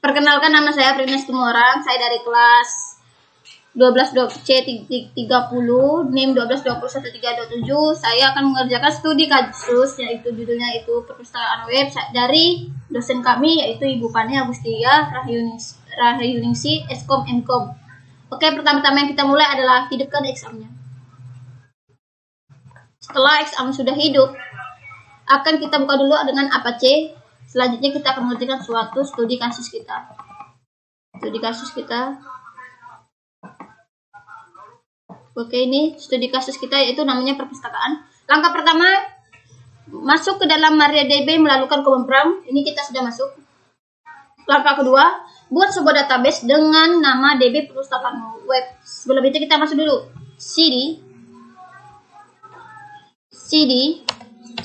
Perkenalkan, nama saya Primes Tumorang. Saya dari kelas 12C30, NIM 12211327. Saya akan mengerjakan studi kasus, yaitu judulnya itu perpustakaan web dari dosen kami, yaitu Ibu Fani Agustia Rahyuningsi, Eskom Mkom. Oke, pertama-tama yang kita mulai adalah hidupkan examnya. Setelah exam sudah hidup, akan kita buka dulu dengan Apache. Selanjutnya kita akan mengerjakan suatu studi kasus kita. Oke, ini studi kasus kita, yaitu namanya perpustakaan. Langkah pertama, masuk ke dalam MariaDB melalui command prompt. Ini kita sudah masuk. Langkah kedua, buat sebuah database dengan nama DB perpustakaan web. Sebelum itu kita masuk dulu cd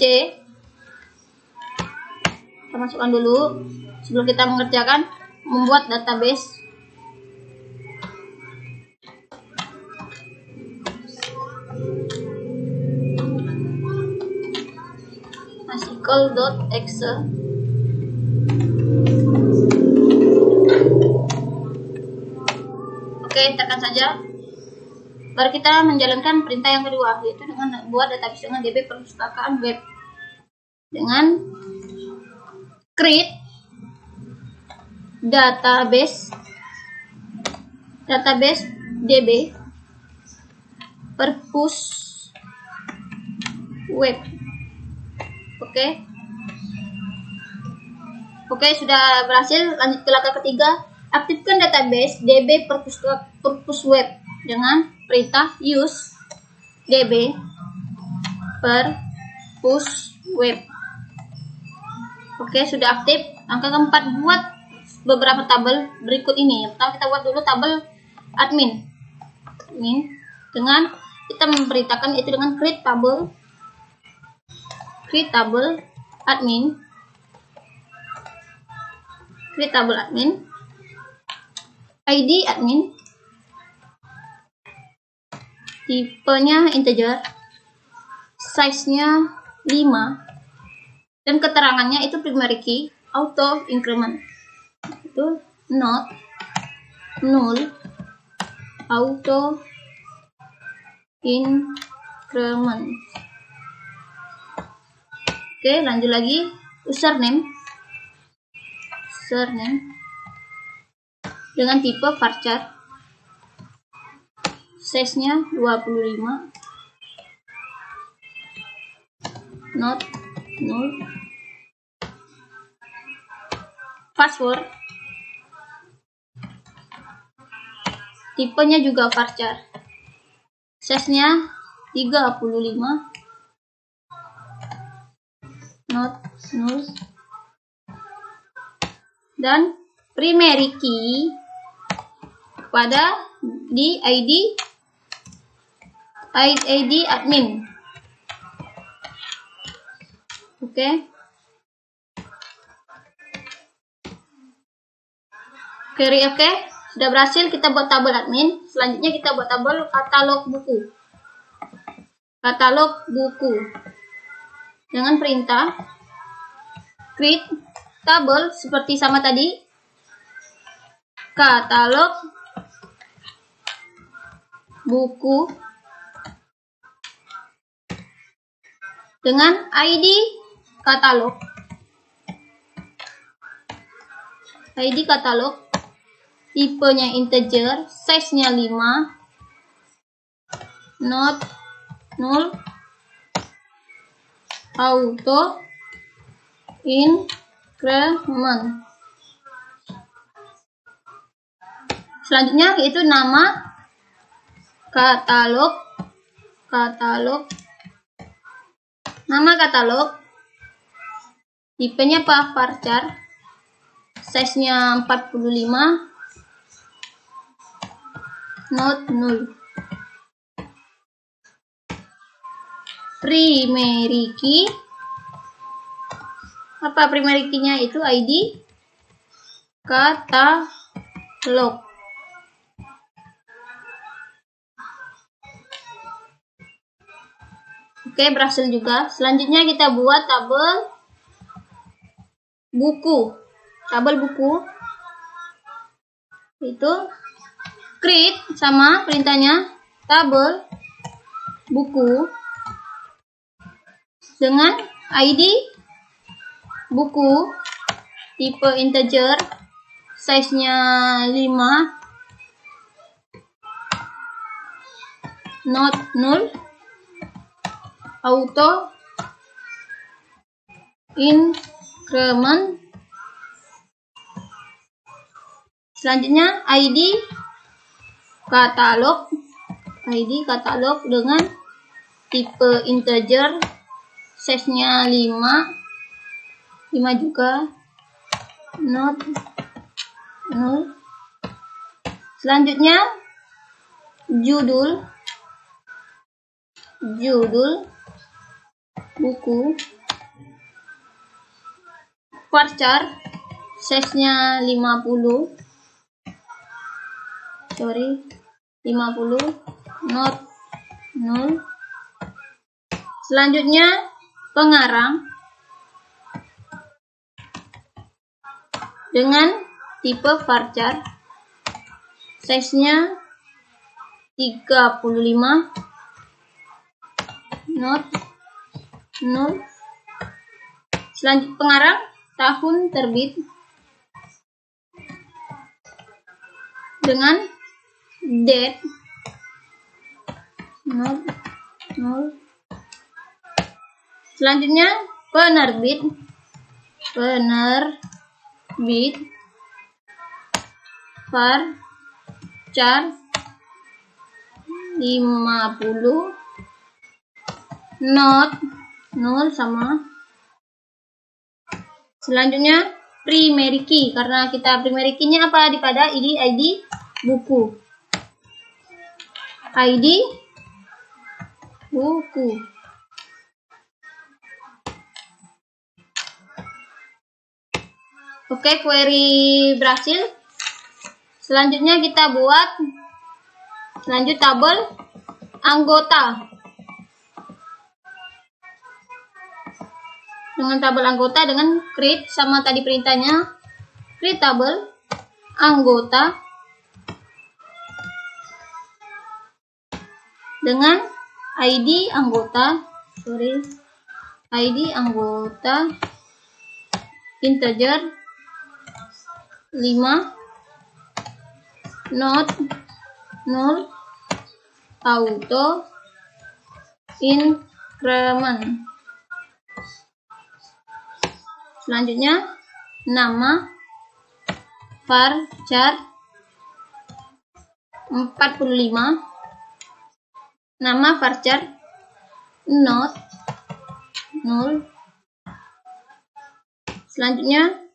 c. Kita masukkan dulu sebelum kita mengerjakan membuat database. Article.exe. Oke, tekan saja. Baru kita menjalankan perintah yang kedua, yaitu dengan buat database dengan DB perpustakaan web. Dengan create database DB perpus web. Oke, sudah berhasil. Lanjut ke langkah ketiga, aktifkan database DB perpus web dengan perintah use DB perpus web. Oke, sudah aktif. Langkah keempat, buat beberapa tabel berikut ini. Yang pertama kita buat dulu tabel admin. Dengan kita memberitakan itu dengan create table admin. ID admin. Tipenya integer. Size-nya 5. Dan keterangannya itu primary key, auto increment. Itu not, null, auto increment. Oke, lanjut lagi. Username dengan tipe varchar. Size-nya 25. Not, null. Password tipenya juga varchar. Size-nya 35. Not, null. Dan primary key pada di ID admin. Oke, sudah berhasil. Kita buat tabel admin. Selanjutnya kita buat tabel katalog buku dengan perintah create tabel seperti sama tadi, katalog buku dengan ID katalog. Tipenya integer, size-nya 5, not, null, auto increment. Selanjutnya yaitu nama katalog. Nama katalog. Tipenya apa? Varchar. Size-nya 45. Not, null. Primary key. Apa primary key-nya? Itu ID katalog. Oke, berhasil juga. Selanjutnya kita buat tabel buku. Itu create sama perintahnya tabel buku dengan ID buku tipe integer, size-nya 5, not null, auto increment. Selanjutnya ID katalog dengan tipe integer, size-nya 5 juga, not null. Selanjutnya judul buku, varchar, size-nya 50, not null. Selanjutnya pengarang dengan tipe varchar, size-nya 35, not null. Selanjutnya pengarang tahun terbit dengan date, not null. Selanjutnya penerbit varchar 50, not null sama. Selanjutnya primary key, karena kita primary key-nya apa pada ID buku. ID buku. Oke, query berhasil. Selanjutnya kita buat tabel anggota. Dengan tabel anggota dengan create sama tadi perintahnya create tabel anggota dengan ID anggota integer 5, not null, auto increment. Selanjutnya nama varchar 45, nama varchar not null. Selanjutnya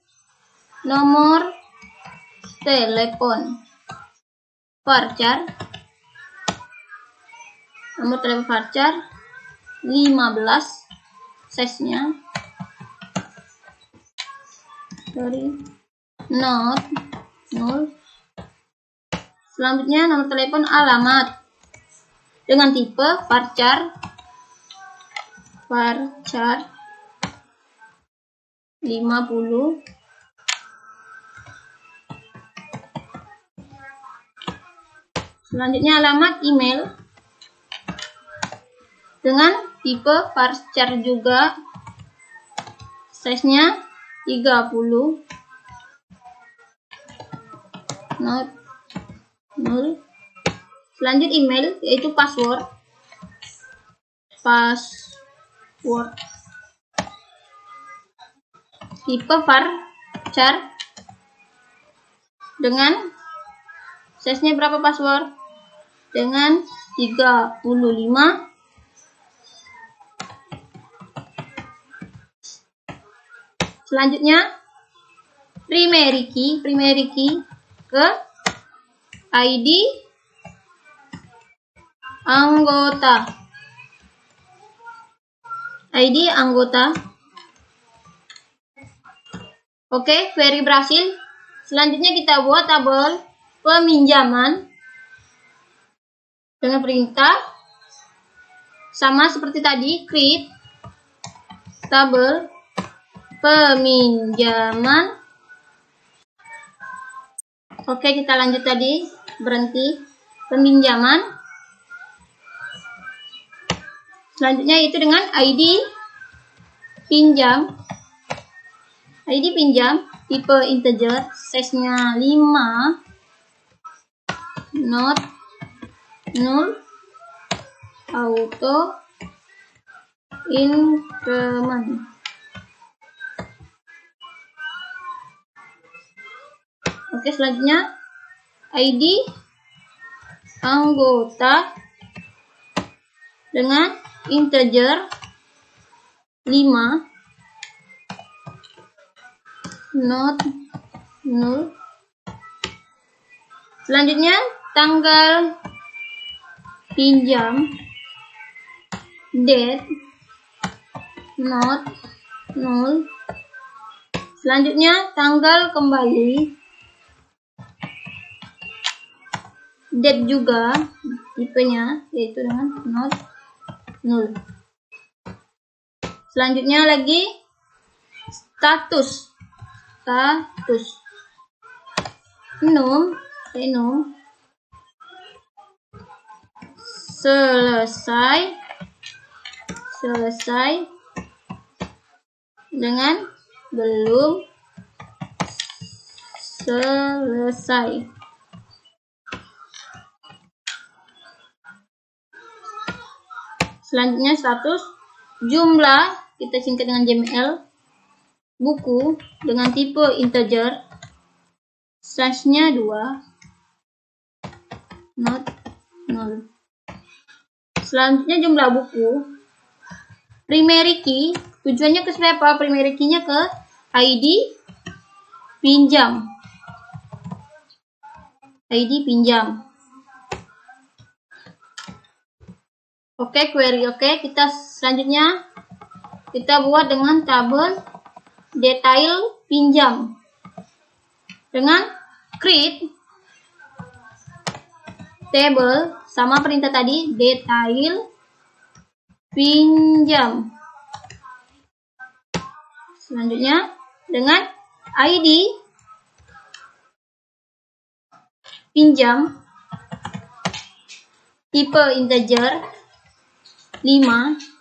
nomor telepon varchar, 15, size-nya not null. Selanjutnya nomor telepon alamat dengan tipe varchar 50. Selanjutnya alamat email dengan tipe varchar juga, size-nya 30, not null. Selanjut email yaitu password tipe varchar dengan size-nya berapa password? Dengan 35. Selanjutnya primary key ke ID anggota. Oke, query berhasil. Selanjutnya kita buat tabel peminjaman dengan perintah sama seperti tadi, create tabel peminjaman Oke, kita lanjut tadi, berhenti peminjaman. Selanjutnya itu dengan ID pinjam. ID pinjam tipe integer, size-nya 5, not null, auto increment. Oke, selanjutnya ID anggota dengan integer 5, not null. Selanjutnya tanggal pinjam, date, not null. Selanjutnya tanggal kembali, date juga tipenya, yaitu dengan not null. Selanjutnya lagi status enum selesai dengan belum selesai. Selanjutnya status jumlah, kita singkat dengan JML. Buku dengan tipe integer, size-nya 2, not null. Selanjutnya jumlah buku. Primary key, tujuannya ke siapa? Primary key-nya ke ID pinjam. Oke, query oke. Kita selanjutnya kita buat dengan tabel detail pinjam dengan create table sama perintah tadi, detail pinjam. Selanjutnya dengan ID pinjam tipe integer 5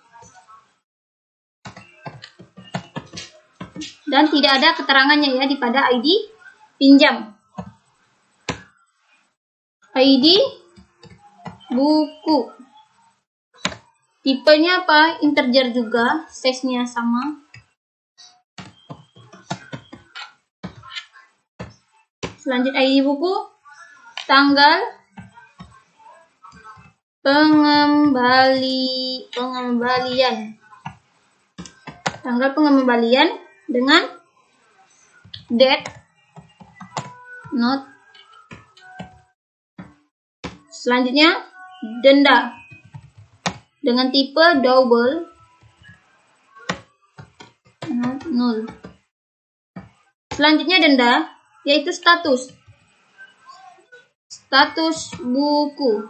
dan tidak ada keterangannya ya di pada ID pinjam. ID buku, tipenya apa? Integer juga, size-nya sama. Selanjutnya ID buku, tanggal pengembalian dengan date, not. Selanjutnya denda dengan tipe double, not null. Selanjutnya denda yaitu status buku,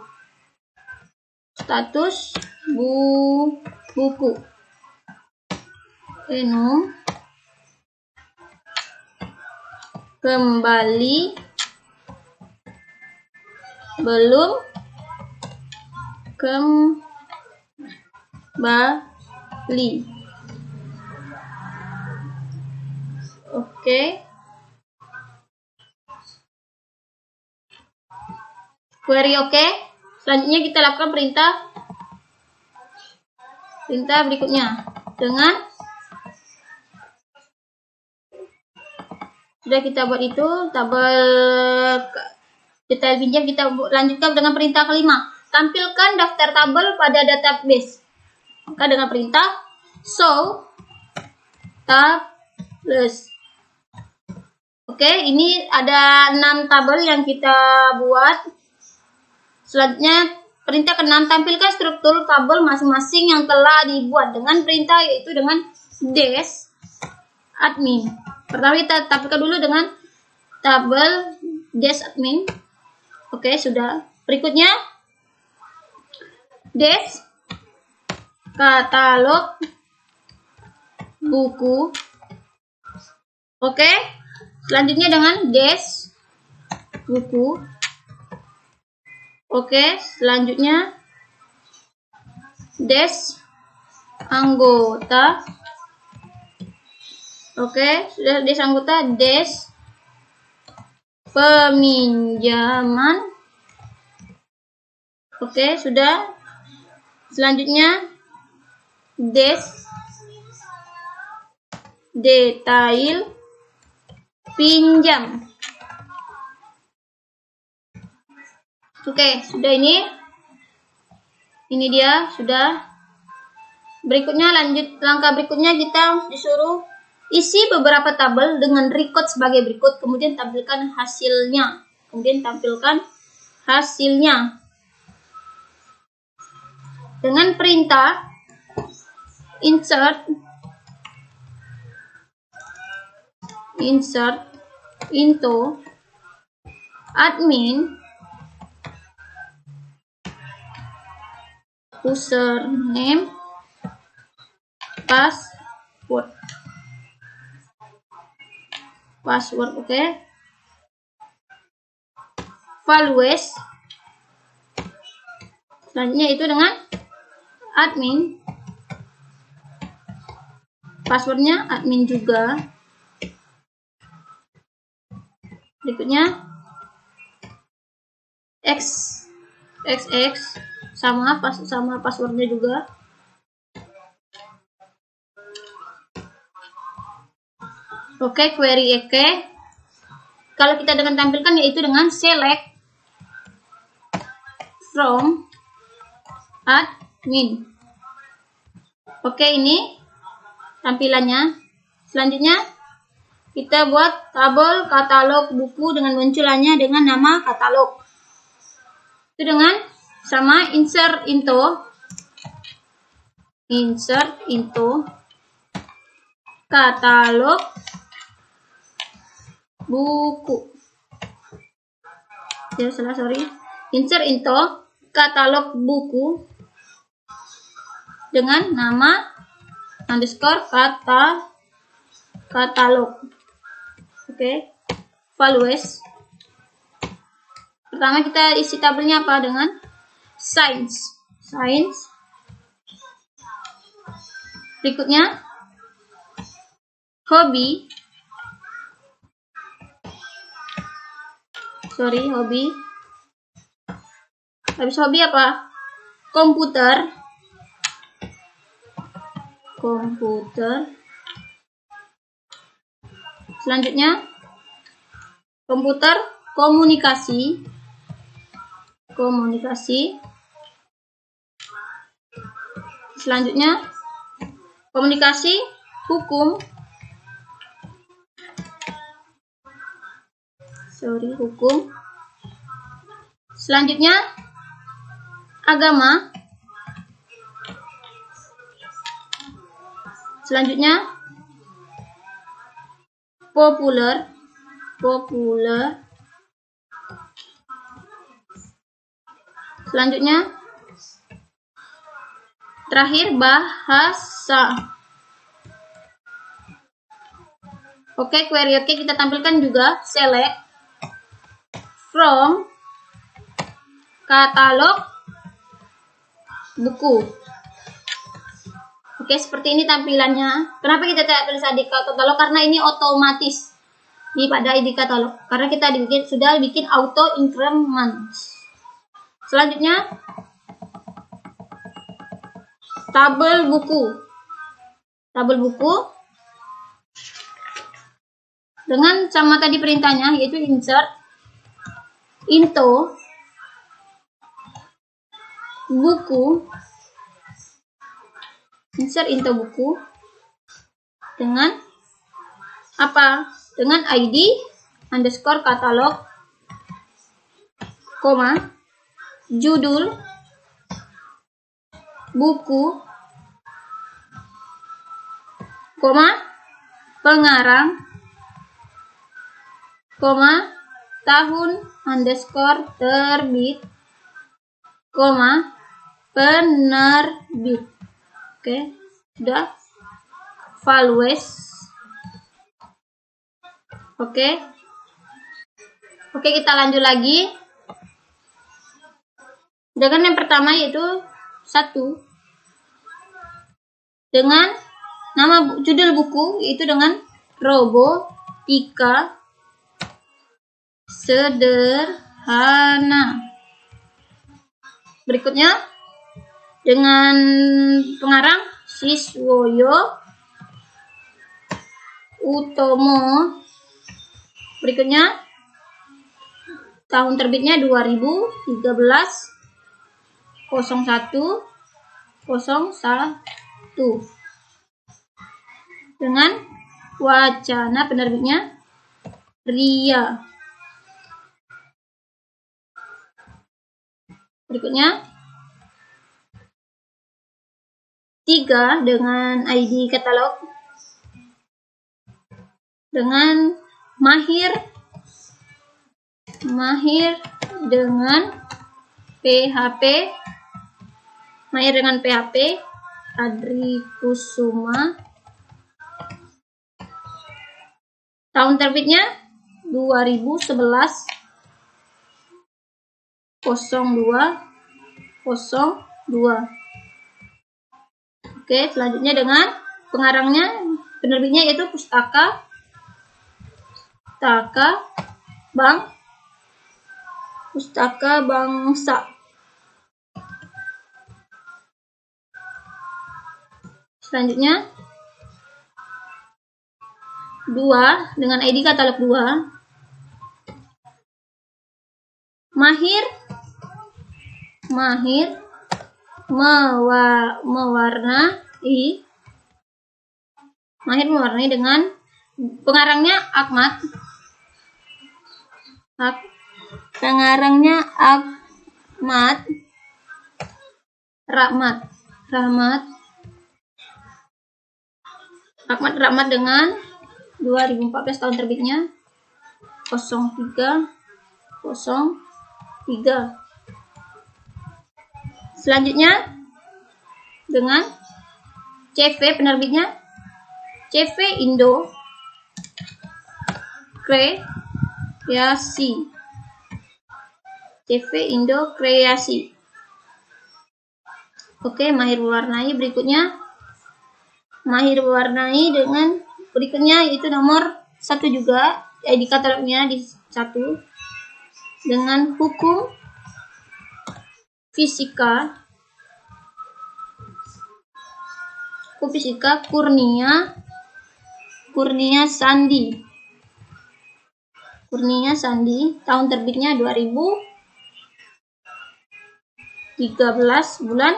buku enum kembali belum kembali. Oke. Query oke. Selanjutnya kita lakukan perintah berikutnya dengan sudah kita buat itu tabel detail pinjam. Kita lanjutkan dengan perintah kelima, tampilkan daftar tabel pada database. Maka dengan perintah show tables. Oke, ini ada 6 tabel yang kita buat. Selanjutnya perintah ke-6, tampilkan struktur tabel masing-masing yang telah dibuat dengan perintah yaitu dengan des admin. Pertama kita tampilkan dulu dengan tabel des admin. Oke, sudah. Berikutnya des katalog buku. Oke. Selanjutnya dengan des buku. Oke, selanjutnya des anggota. Oke, sudah des anggota, des peminjaman. Oke, sudah. Selanjutnya des detail pinjam. Oke, sudah ini. Ini dia, sudah. Berikutnya langkah berikutnya kita disuruh isi beberapa tabel dengan record sebagai berikut, kemudian tampilkan hasilnya. Dengan perintah insert into admin username password. Oke. Values. Selanjutnya itu dengan admin. Passwordnya admin juga. Berikutnya xx sama passwordnya juga. Oke, query oke. Kalau kita dengan tampilkan yaitu dengan select from admin. Oke, ini tampilannya. Selanjutnya kita buat tabel katalog buku dengan munculannya dengan nama katalog. Itu dengan sama insert into katalog buku. Insert into katalog buku dengan nama underscore katalog. Oke. Values. Pertama kita isi tabelnya apa? Dengan science. Berikutnya hobi. Habis hobi apa? Komputer. Selanjutnya komputer komunikasi. Selanjutnya komunikasi hukum. Selanjutnya agama. Selanjutnya populer. Selanjutnya terakhir bahasa. Oke, query oke, kita tampilkan juga select from katalog buku. Oke, seperti ini tampilannya. Kenapa kita tidak tulis di katalog? Karena ini otomatis di pada ID katalog. Karena kita sudah bikin auto increment. Selanjutnya tabel buku dengan sama tadi perintahnya, yaitu insert into buku. Dengan apa? Dengan ID underscore katalog, koma, judul buku, koma, pengarang, koma, tahun underscore terbit, koma, penerbit. Oke, sudah. Values. Oke, kita lanjut lagi. Dengan yang pertama yaitu 1. Dengan nama judul buku yaitu dengan Robotika Sederhana. Berikutnya dengan pengarang Siswoyo Utomo. Berikutnya tahun terbitnya 2013 01 01. Dengan wacana penerbitnya Ria. Berikutnya 3 dengan ID katalog dengan Mahir dengan PHP Adri Kusuma. Tahun terbitnya 2011 02. Oke, selanjutnya dengan pengarangnya, penerbitnya yaitu Pustaka Bangsa. Selanjutnya 2 dengan ID katalog 2 Mahir mewarnai dengan pengarangnya Ahmad Rahmat dengan 2014 tahun terbitnya 03. Selanjutnya dengan CV, penerbitnya CV Indo Kreasi. Oke, Mahir mewarnai. Berikutnya Mahir mewarnai dengan berikutnya itu nomor 1 juga, ID katalognya di 1 dengan Hukum Fisika Kurnia Sandi. Tahun terbitnya 2013 bulan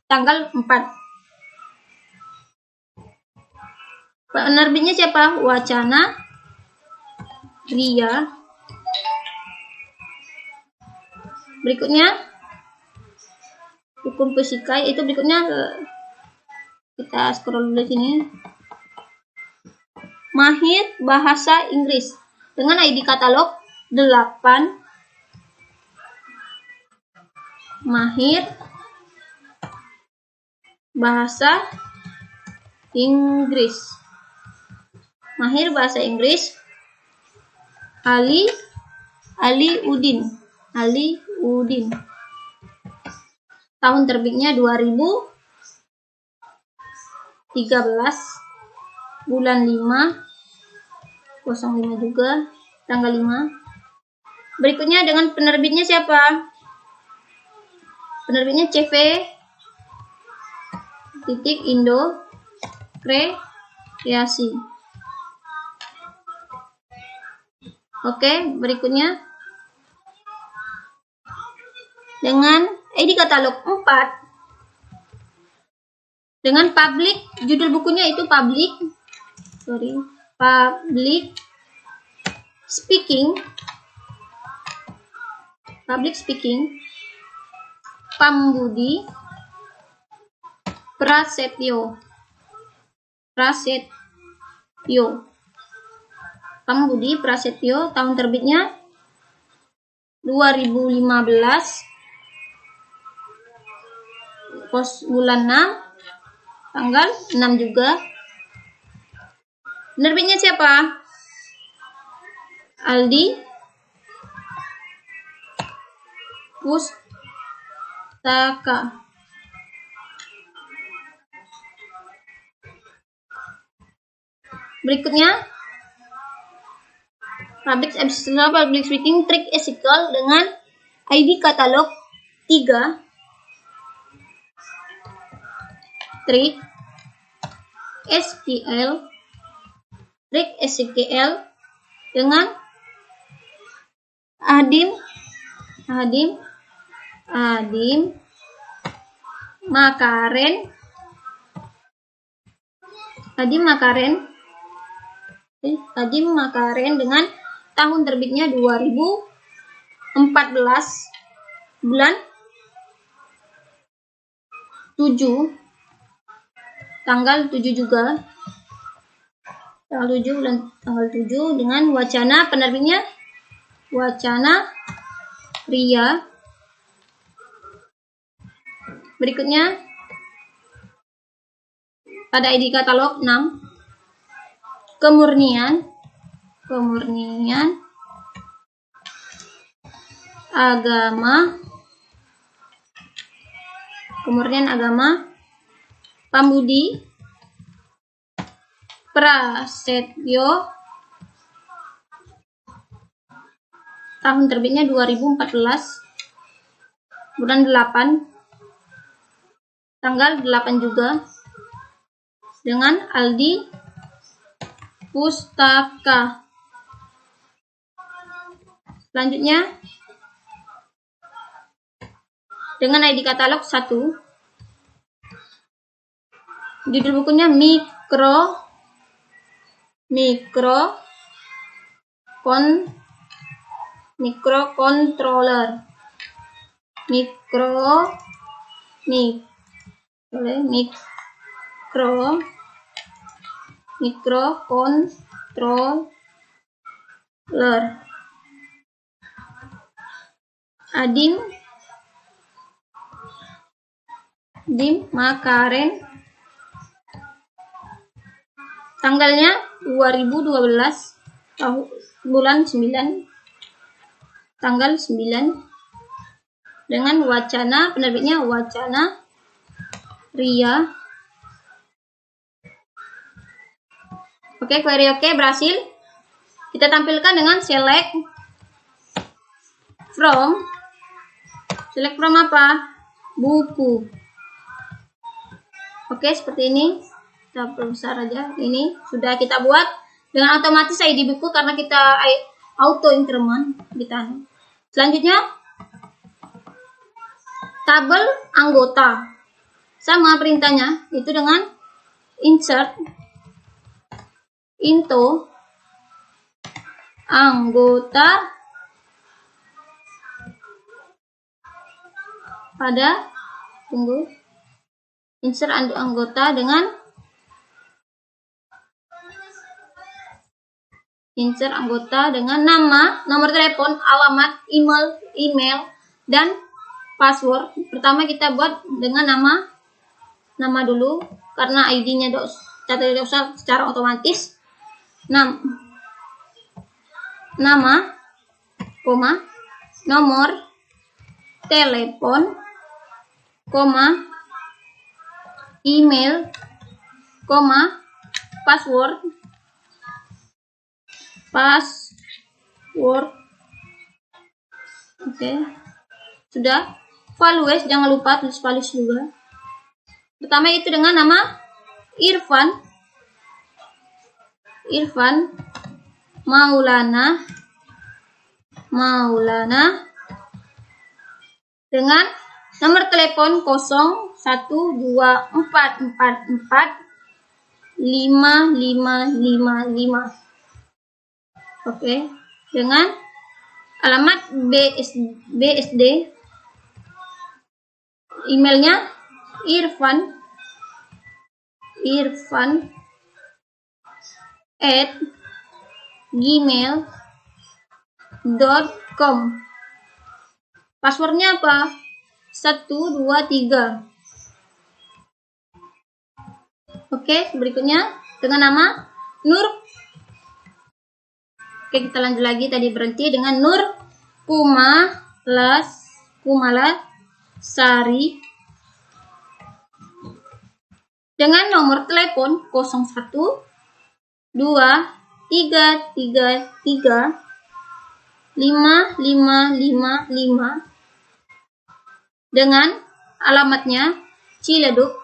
tanggal 4. Penerbitnya siapa? Wacana Ria. Berikutnya Hukum Fisika, itu berikutnya kita scroll dulu sini. Mahir Bahasa Inggris dengan ID katalog 8. Mahir Bahasa Inggris Ali Udin. Tahun terbitnya 2013 bulan 5 05 juga tanggal 5. Berikutnya dengan penerbitnya siapa? Penerbitnya CV Indo Kreasi. Oke, berikutnya dengan ID katalog 4 dengan public, judul bukunya itu public speaking Pambudi Prasetyo. Pambudi Prasetyo, tahun terbitnya 2015 bulan 6 tanggal 6 juga. Penerbitnya siapa? Aldi Pustaka. Berikutnya, public speaking trick SQL dengan ID katalog 3. Trick SQL dengan Adim Makaren dengan tahun terbitnya 2014 bulan 7 tanggal 7 juga. Tanggal 7 dengan wacana penerbitnya Wacana Ria. Berikutnya pada ID katalog 6. Kemurnian agama Pambudi Prasetyo, tahun terbitnya 2014 bulan 8 tanggal 8 juga, dengan Aldi Pustaka. Selanjutnya dengan ID katalog 1. Judul bukunya microcontroller. Adim Makaren, tanggalnya 2012 bulan 9 tanggal 9, dengan wacana penerbitnya Wacana Ria. Oke, query oke, berhasil. Kita tampilkan dengan select from apa? Buku. Oke, seperti ini. Kita perbesar aja. Ini sudah kita buat dengan otomatis ID buku karena kita auto increment kita. Selanjutnya tabel anggota. Sama perintahnya itu dengan insert into anggota pada insert anggota dengan nama, nomor telepon, alamat, email dan password. Pertama kita buat dengan nama dulu karena ID-nya tidak usah secara otomatis. Nama, nomor telepon, email, password. Oke, sudah. Values, jangan lupa tulis values juga. Pertama itu dengan nama Irfan Maulana dengan nomor telepon 0124445555. Oke, dengan alamat BSD, emailnya irfan@gmail.com. Passwordnya apa? 123. Oke, berikutnya dengan nama Nur Oke, kita lanjut lagi. Tadi berhenti dengan Nur Kumalasari dengan nomor telepon 01 2333 5555 dengan alamatnya Ciledug.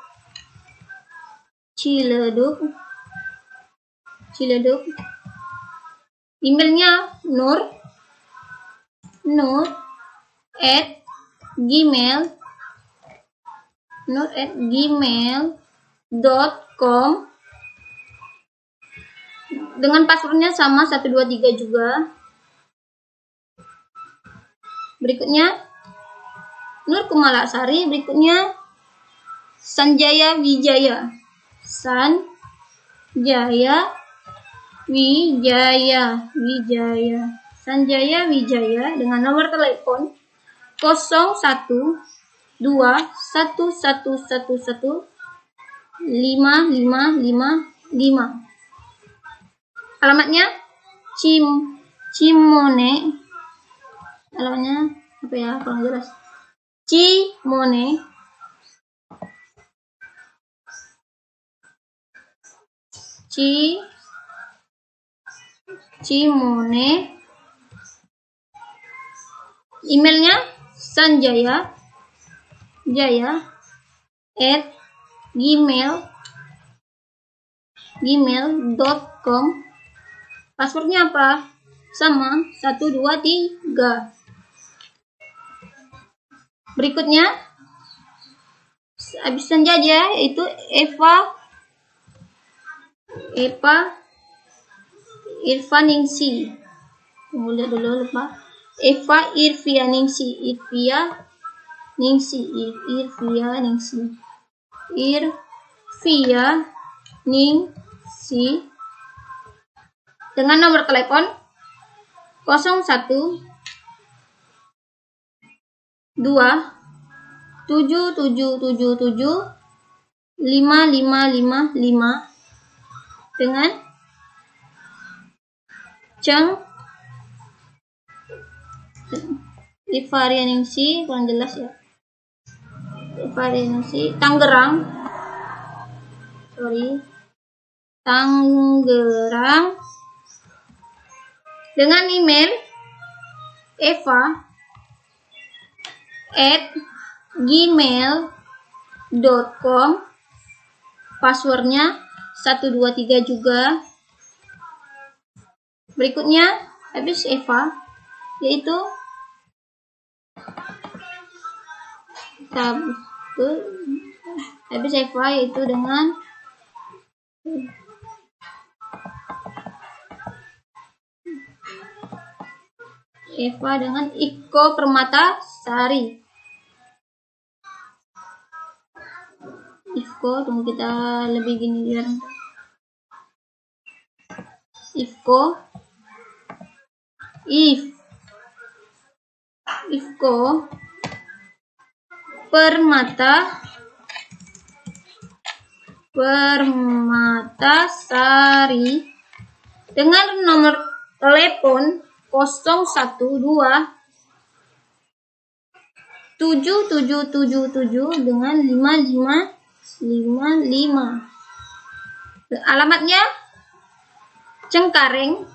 Emailnya nur@gmail.com dengan passwordnya sama 123 juga. Berikutnya Nur Kumalasari, berikutnya Sanjaya Wijaya dengan nomor telepon 0121115555. Alamatnya Cimone. Alamatnya apa ya? Kurang jelas. Cimone emailnya sanjaya@gmail.com. Passwordnya apa? Sama 123. Berikutnya habis Sanjaya yaitu Eva Irvaningsi. Lihat dulu lupa. Eva Irvianingsi dengan nomor telepon 01 27777 5555 dengan Ceng Ivarianingsi, kurang jelas ya. Ivarianingsi Tangerang dengan email eva@gmail.com. Passwordnya 123 juga. Berikutnya habis Eva yaitu dengan Iko Permatasari. Tunggu kita lebih gini biar Ifko Permatasari dengan nomor telepon 012 7777 dengan 5555. Alamatnya Cengkareng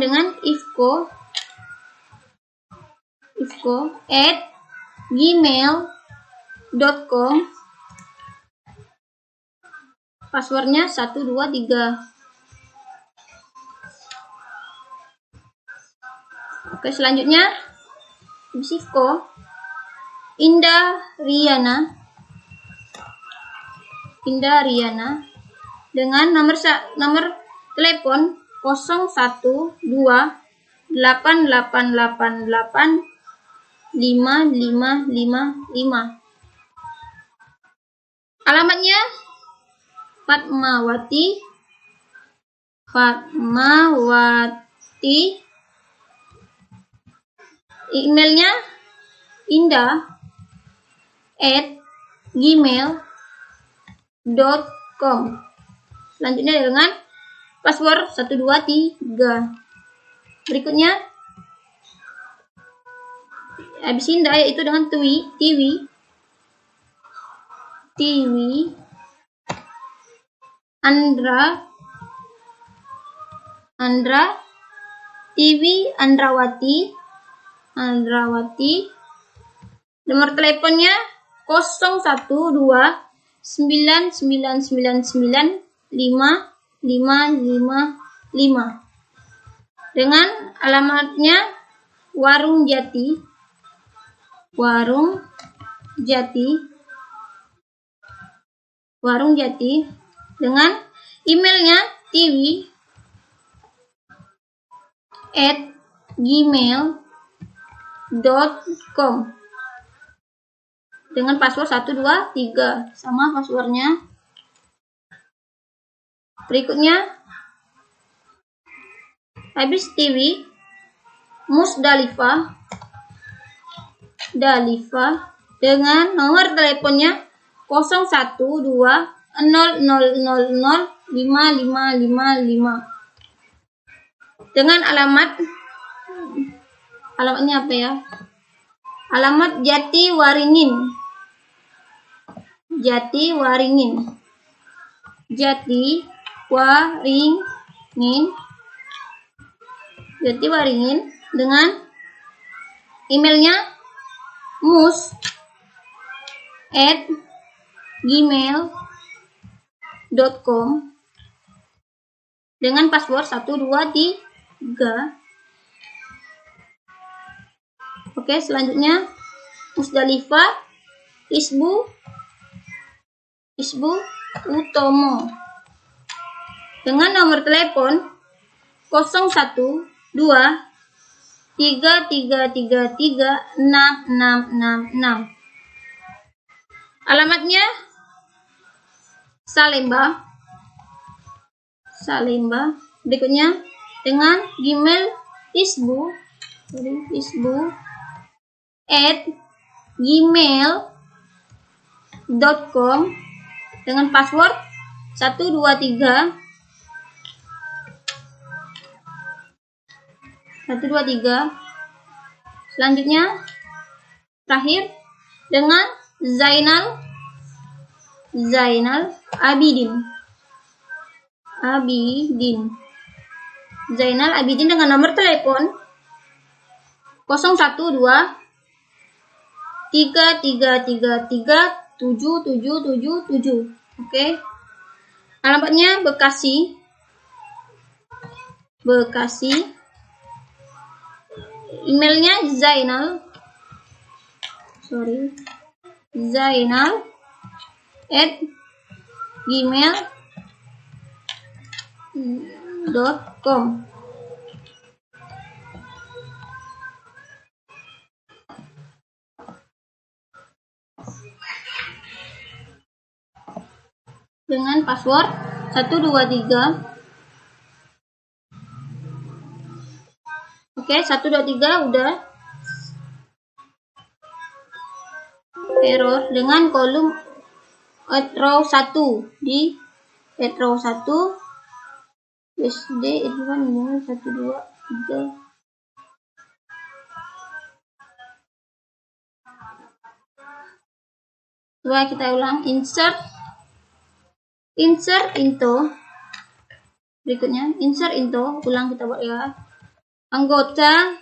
dengan ifko@gmail.com. Passwordnya 123. Oke, selanjutnya Ifko Indah Riana dengan nomor telepon 01288885555. Alamatnya Fatmawati emailnya indah@gmail.com. Selanjutnya dengan password 123. Berikutnya habis ini yaitu dengan TV Andra TV Andrawati. Nomor teleponnya 01299995555. Dengan alamatnya Warung Jati. Dengan emailnya tv@gmail.com dengan password 123 sama passwordnya. Berikutnya habis TV Musdalifah dengan nomor teleponnya 012000055555 dengan alamatnya apa ya? Alamat Jati Waringin. Dengan emailnya mus@gmail.com dengan password 123. Oke, selanjutnya Musdalifah Isbu Utomo dengan nomor telepon 0123333666. Alamatnya Salemba. Berikutnya dengan Gmail isbu@gmail.com dengan password 123. Selanjutnya terakhir dengan Zainal Abidin dengan nomor telepon 01233337777. Oke. Alamatnya Bekasi. Emailnya zainal@gmail.com. dengan password 123. Oke, 123 udah. Error dengan kolom row 1 di row 1 SD itu kan 1 2 3. Coba kita ulang. Insert into. Berikutnya insert into. Ulang kita buat ya. Anggota,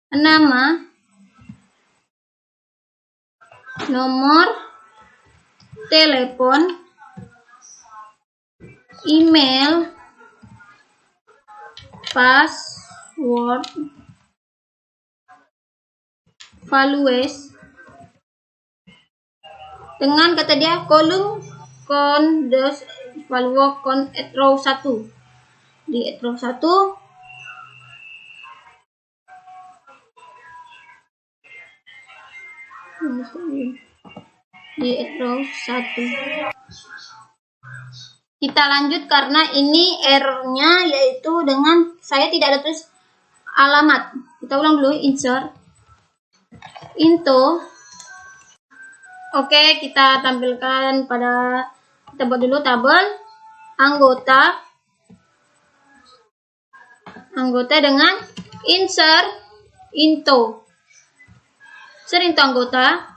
nama, nomor telepon, email, password, values. Dengan kata dia kolom condes value con at row 1. Di row 1 kita lanjut karena ini errornya yaitu dengan saya tidak ada tulis alamat. Kita ulang dulu. Insert into. Oke, kita tampilkan kita buat dulu tabel anggota dengan insert into anggota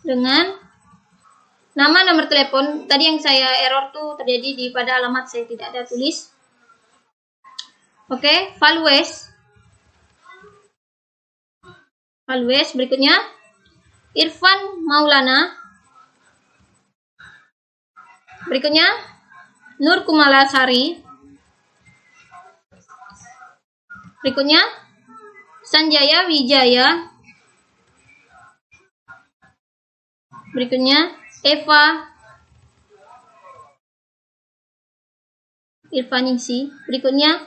dengan nama, nomor telepon. Tadi yang saya error tuh terjadi pada alamat, saya tidak ada tulis. Oke, values berikutnya Irfan Maulana, berikutnya Nur Kumalasari, berikutnya Sanjaya Wijaya, berikutnya Eva Irfanisi, berikutnya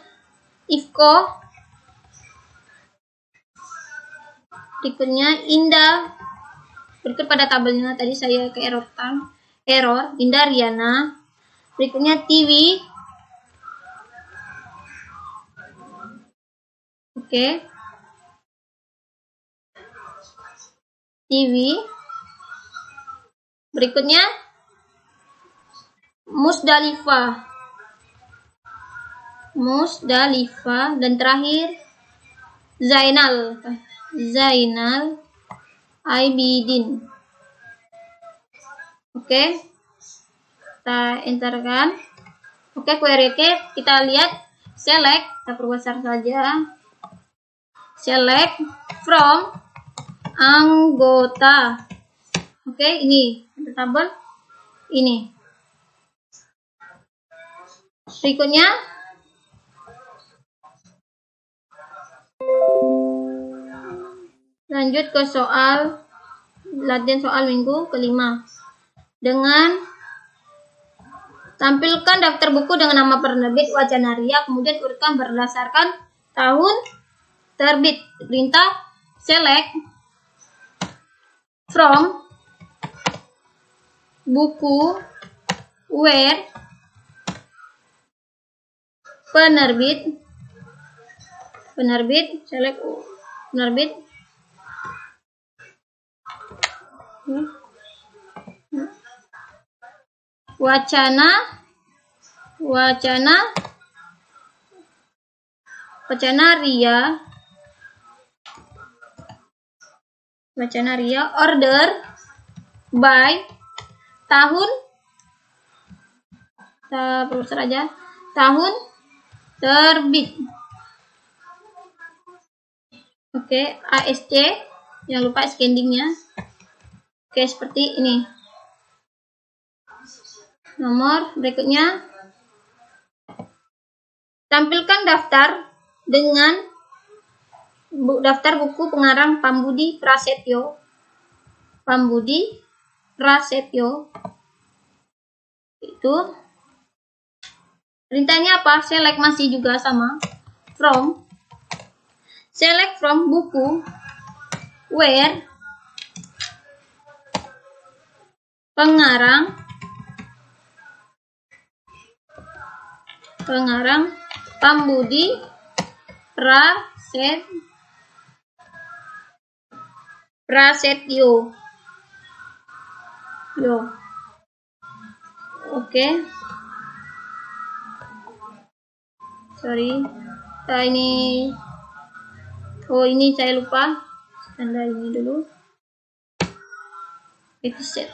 Ifko, berikutnya Indah. Berikut pada tabelnya tadi saya ke error Indah Riana, berikutnya TV. Oke, TV. Berikutnya Musdalifah, dan terakhir Zainal Aibidin. Oke, kita enterkan. Oke, query kita lihat, select, kita perbesar saja, select from anggota. Oke, ini tabel ini. Berikutnya lanjut ke latihan soal minggu kelima. Dengan tampilkan daftar buku dengan nama penerbit Wacana Ria, kemudian urutkan berdasarkan tahun terbit. Perintah select from buku where penerbit, select penerbit, Wacana Ria, order by tahun, kita perbesar aja, tahun terbit. Oke, ASC, jangan lupa scanning-nya. Oke, seperti ini. Nomor berikutnya, tampilkan daftar dengan daftar buku pengarang Pambudi Prasetyo. Itu perintahnya apa? Select, masih juga sama, select from buku where pengarang Pambudi Prasetyo. Oke. Sorry. Ini saya lupa. Tanda ini dulu. Itu set.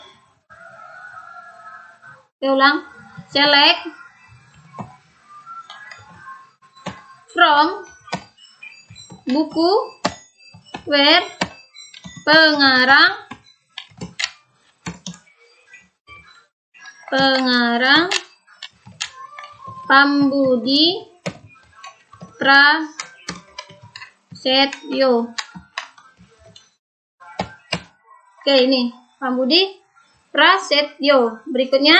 Oke, ulang. Select from buku where pengarang Pambudi Prasetyo. Oke, ini Pambudi Prasetyo. Berikutnya,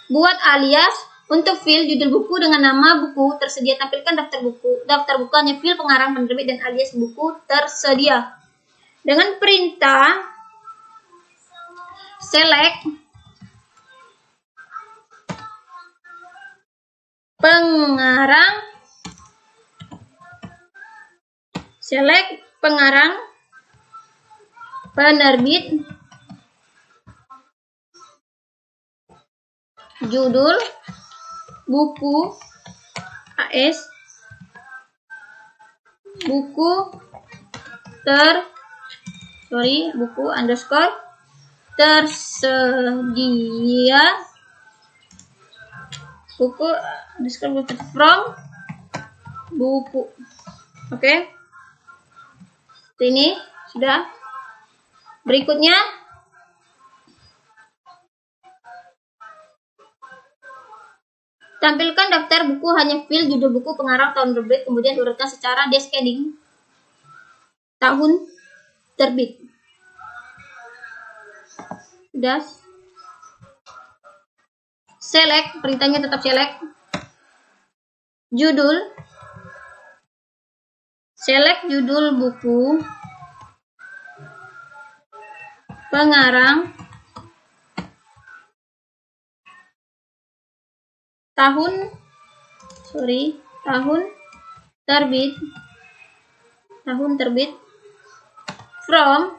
buat alias untuk file judul buku dengan nama buku tersedia. Tampilkan daftar buku hanya file pengarang, penerbit, dan alias buku tersedia. Dengan perintah select pengarang penerbit, judul buku AS, buku buku underscore tersedia, buku underscore from buku. Oke. Ini sudah. Berikutnya tampilkan daftar buku, hanya fill judul buku, pengarang, tahun terbit, kemudian urutkan secara descending tahun terbit. Sudah. Select, perintahnya tetap select. Judul, select judul buku, pengarang, tahun terbit, from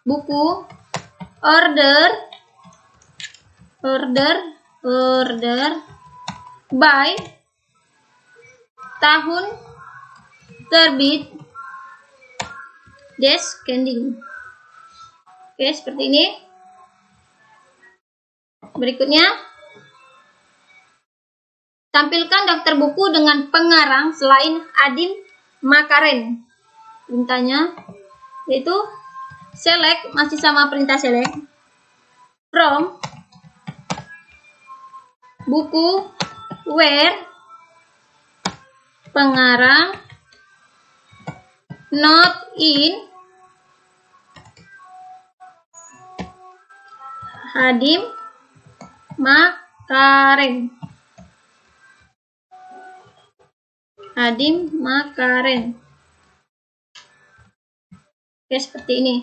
buku, order by, tahun terbit, descending. Oke, seperti ini. Berikutnya, tampilkan daftar buku dengan pengarang selain Adim Makaren. Perintahnya yaitu select, masih sama perintah select, from buku, where, pengarang, not in, Adim Makaren. Oke, seperti ini.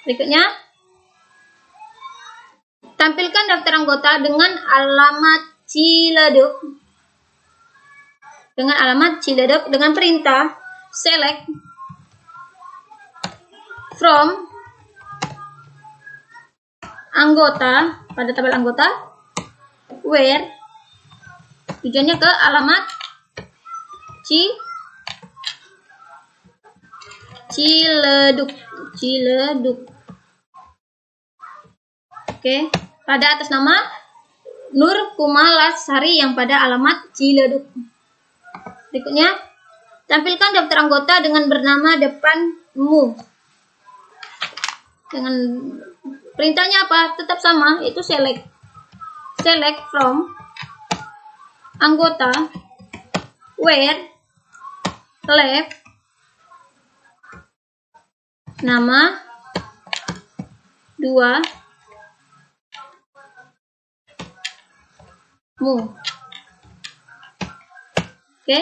Berikutnya, tampilkan daftar anggota dengan alamat Ciledug. Dengan perintah select from anggota, pada tabel anggota, where, tujuannya ke alamat Ciledug. Oke, pada atas nama Nur Kumalasari yang pada alamat Ciledug. Berikutnya, tampilkan daftar anggota dengan bernama depanmu. Dengan perintahnya apa? Tetap sama, itu select from anggota, where, left, nama, 2, mu. Oke,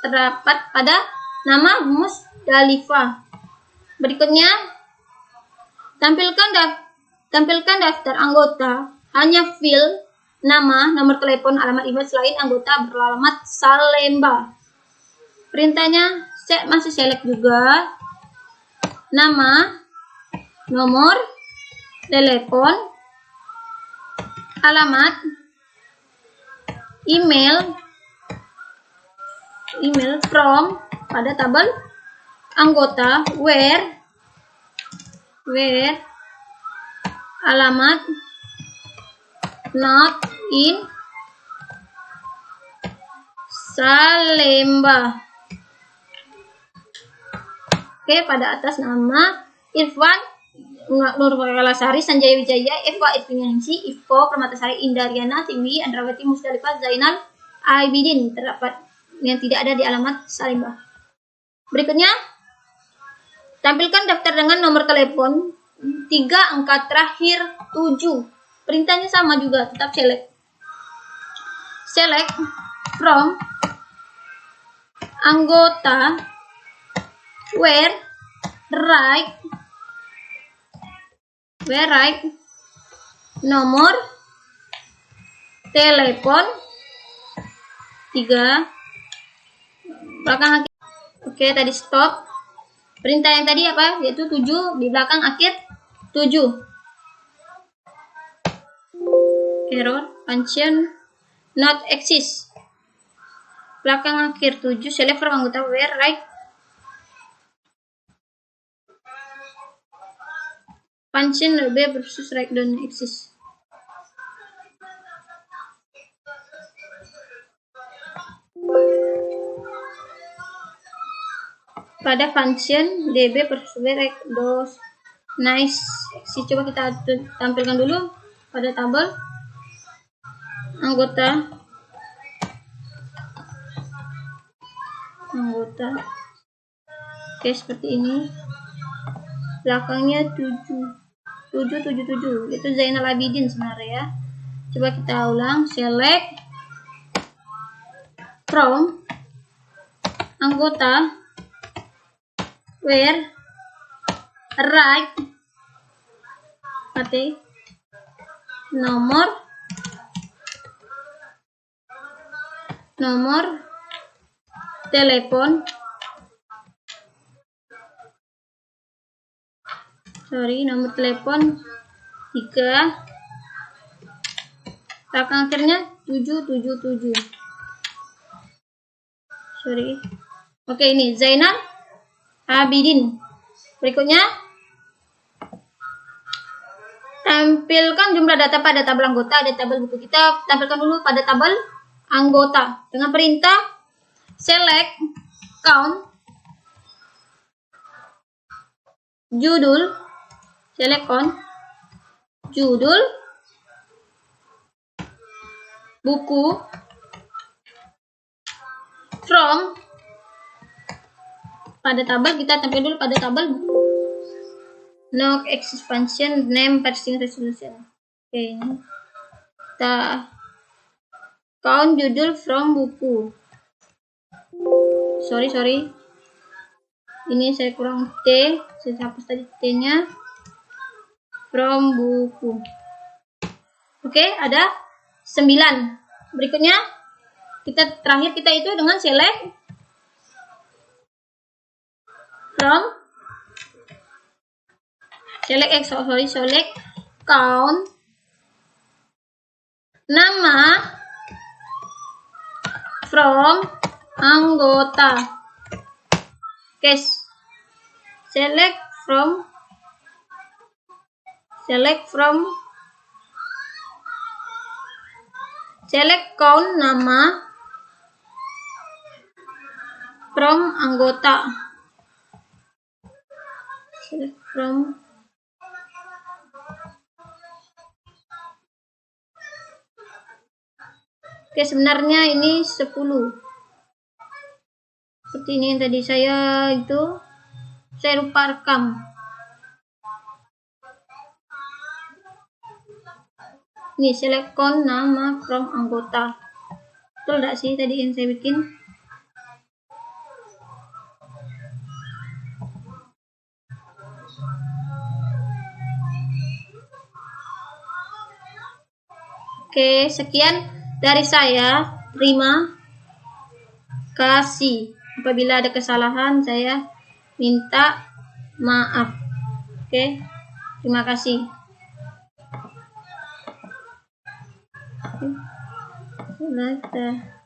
terdapat pada nama Musdalifah. Berikutnya, tampilkan daftar anggota, hanya fill nama, nomor telepon, alamat email selain anggota beralamat Salemba. Perintahnya masih select juga, nama, nomor telepon, alamat, email from, pada tabel anggota, where, alamat, not in, Salemba. Oke, pada atas nama Irfan Nurkumalasari, Sanjaya Wijaya, Eva Irvinyansi, Ifko Permatasari, Indariana, Tiwi, Andrawati, Musdalifah, Zainal Aibidin, terdapat yang tidak ada di alamat Salemba. Berikutnya, tampilkan daftar dengan nomor telepon 3 angka terakhir 7. Perintahnya sama juga, tetap select from anggota, where, right, nomor telepon 3 belakang. Oke, tadi stop. Perintah yang tadi apa? Yaitu 7 di belakang akhir 7. Error function not exist. Belakang akhir 7, select from anggota where right function B versus right don't exist. Pada function db versus b right dos nice exist. Coba kita tampilkan dulu pada tabel anggota. Oke, seperti ini. Belakangnya 777. Itu Zainal Abidin sebenarnya ya. Coba kita ulang. Select from anggota where right nomor telepon nomor telepon 3 belakang akhirnya 777. Oke, ini Zainal Abidin. Berikutnya tampilkan jumlah data pada tabel anggota. Ada tabel buku, kita tampilkan dulu pada tabel anggota dengan perintah select count judul, select count judul buku from. Pada tabel kita tampil dulu pada tabel buku. No exist function name parsing resolution. Oke, ini kita count judul from buku. Sorry. Ini saya kurang T, saya hapus tadi T-nya. From buku. Oke, ada 9. Berikutnya terakhir kita itu dengan select from select count nama from anggota. Case select from select count nama from anggota. Select from Oke, sebenarnya ini 10. Seperti ini yang tadi saya lupa rekam. Ini select count nama from anggota. Betul enggak sih tadi yang saya bikin? Oke, sekian dari saya. Terima kasih. Apabila ada kesalahan, saya minta maaf. Oke, terima kasih. Oke.